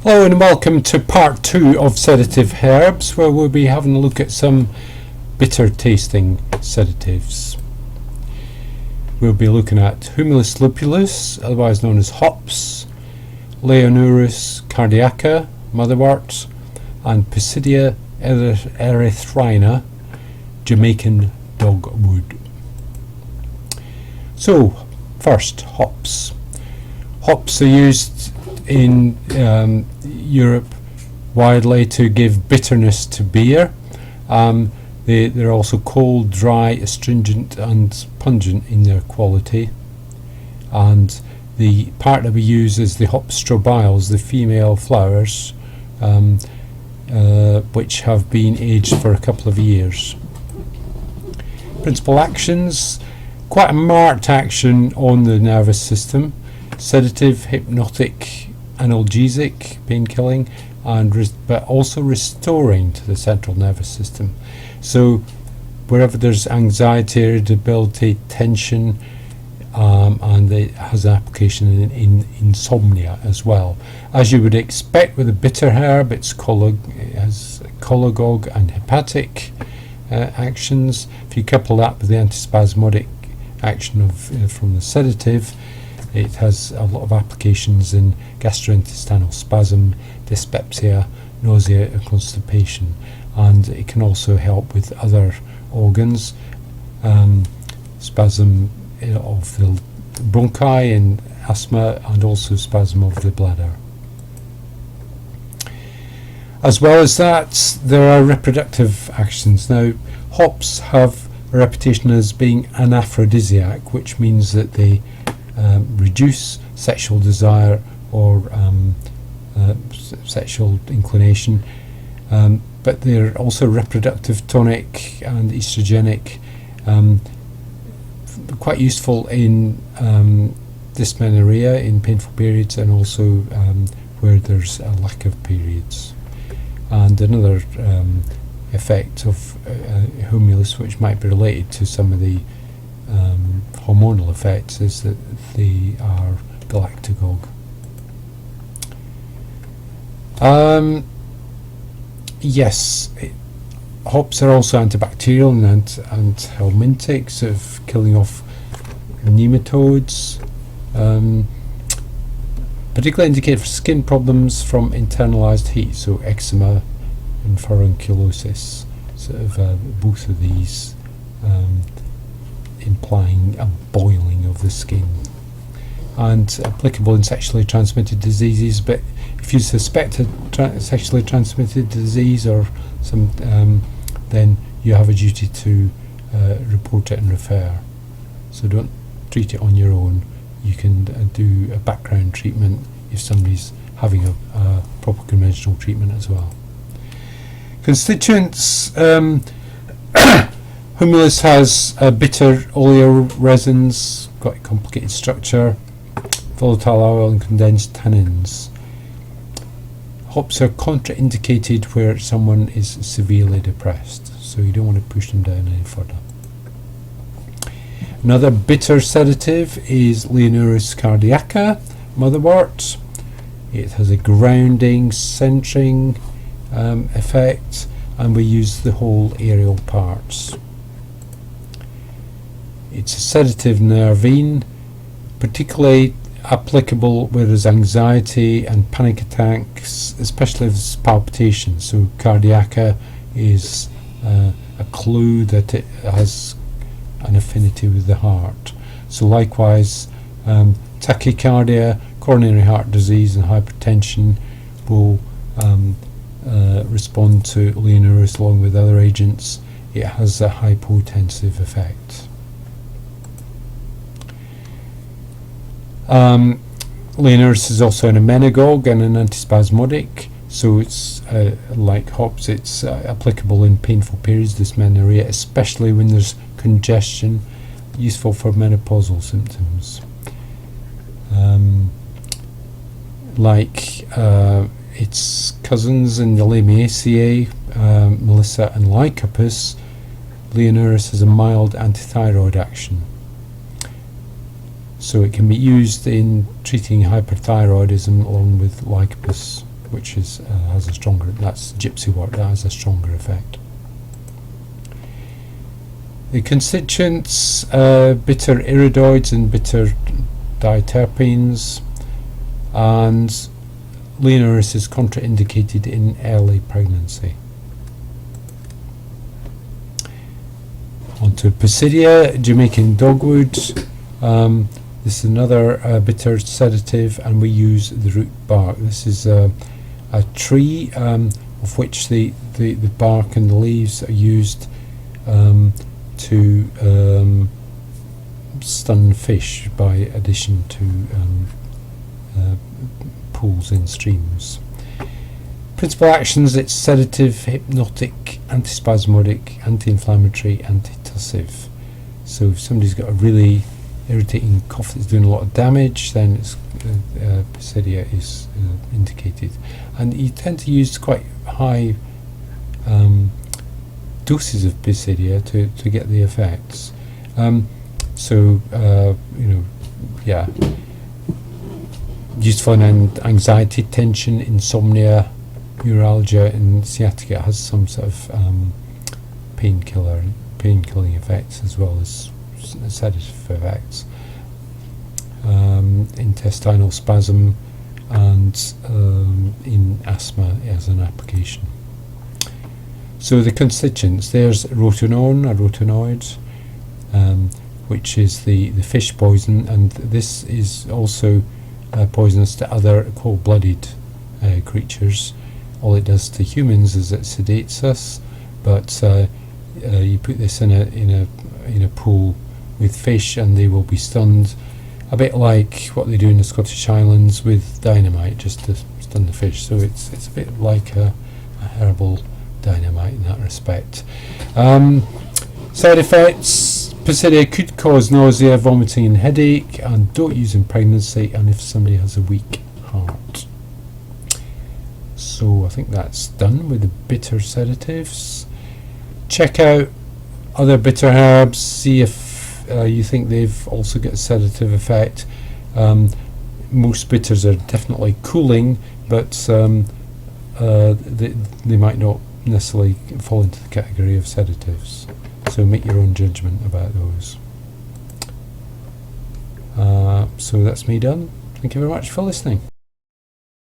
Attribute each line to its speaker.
Speaker 1: Hello and welcome to part 2 of sedative herbs, where we'll be having a look at some bitter tasting sedatives. We'll be looking at Humulus lupulus, otherwise known as hops, Leonurus cardiaca, motherwort, and Pisidia erythrina, Jamaican dogwood. So, first, hops. Hops are used in Europe widely to give bitterness to beer. They're also cold, dry, astringent and pungent in their quality. And the part that we use is the hop strobiles, the female flowers, which have been aged for a couple of years. Principal actions: quite a marked action on the nervous system. Sedative, hypnotic, analgesic, pain-killing, but also restoring to the central nervous system. So wherever there's anxiety, irritability, tension, and it has an application in insomnia as well. As you would expect with a bitter herb, it has cholagogue and hepatic actions. If you couple that with the antispasmodic action from the sedative, it has a lot of applications in gastrointestinal spasm, dyspepsia, nausea and constipation, and it can also help with other organs, spasm of the bronchi in asthma, and also spasm of the bladder. As well as that, there are reproductive actions. Now, hops have a reputation as being an aphrodisiac, which means that they reduce sexual desire or sexual inclination, but they're also reproductive tonic and estrogenic, quite useful in dysmenorrhea, in painful periods, and also where there's a lack of periods. And another effect of humulus, which might be related to some of the hormonal effects, is that they are galactagogue. Hops are also antibacterial and helminthic, sort of killing off nematodes, particularly indicated for skin problems from internalized heat, so eczema and furunculosis, sort of both of these implying a boiling of the skin, and applicable in sexually transmitted diseases. But if you suspect a sexually transmitted disease or some, then you have a duty to report it and refer. So don't treat it on your own. You can do a background treatment if somebody's having a proper conventional treatment as well. Constituents: humulus has bitter oleoresins, got a complicated structure, volatile oil and condensed tannins. Hops are contraindicated where someone is severely depressed, so you don't want to push them down any further. Another bitter sedative is Leonurus cardiaca, motherwort. It has a grounding, centering effect, and we use the whole aerial parts. It's a sedative nervine, particularly applicable where there's anxiety and panic attacks, especially if there's palpitations. So cardiaca is a clue that it has an affinity with the heart. So likewise, tachycardia, coronary heart disease and hypertension will respond to Leonurus along with other agents. It has a hypotensive effect. Leonurus is also an emmenagogue and an antispasmodic, so it's like hops, it's applicable in painful periods, dysmenorrhea, especially when there's congestion, useful for menopausal symptoms. Its cousins in the Lamiaceae, Melissa and Lycopus, Leonurus has a mild antithyroid action. So it can be used in treating hyperthyroidism along with Lycopus which is has a stronger. That's gypsy wort. That has a stronger effect. The constituents: bitter iridoids and bitter diterpenes, and Leonoris is contraindicated in early pregnancy. Onto Pisidia, Jamaican dogwood. This is another bitter sedative, and we use the root bark. This is a tree of which the bark and the leaves are used to stun fish by addition to pools in streams. Principal actions: it's sedative, hypnotic, antispasmodic, anti-inflammatory, antitussive. So if somebody's got a really irritating cough that's doing a lot of damage, then it's Pisidia is indicated. And you tend to use quite high doses of Pisidia to get the effects. Useful in anxiety, tension, insomnia, neuralgia, and sciatica. It has some sort of painkilling effects as well as sedative effects. Intestinal spasm, and in asthma as an application. So the constituents: there's rotenone, a rotenoid, which is the fish poison, and this is also poisonous to other cold-blooded creatures. All it does to humans is it sedates us, but you put this in a pool with fish and they will be stunned, a bit like what they do in the Scottish Highlands with dynamite, just to stun the fish. So it's a bit like a herbal dynamite in that respect. Side effects: Pisidia could cause nausea, vomiting and headache, and don't use in pregnancy and if somebody has a weak heart. So I think that's done with the bitter sedatives. Check out other bitter herbs, see if you think they've also got a sedative effect. Most bitters are definitely cooling, but they might not necessarily fall into the category of sedatives. So make your own judgment about those. So that's me done. Thank you very much for listening.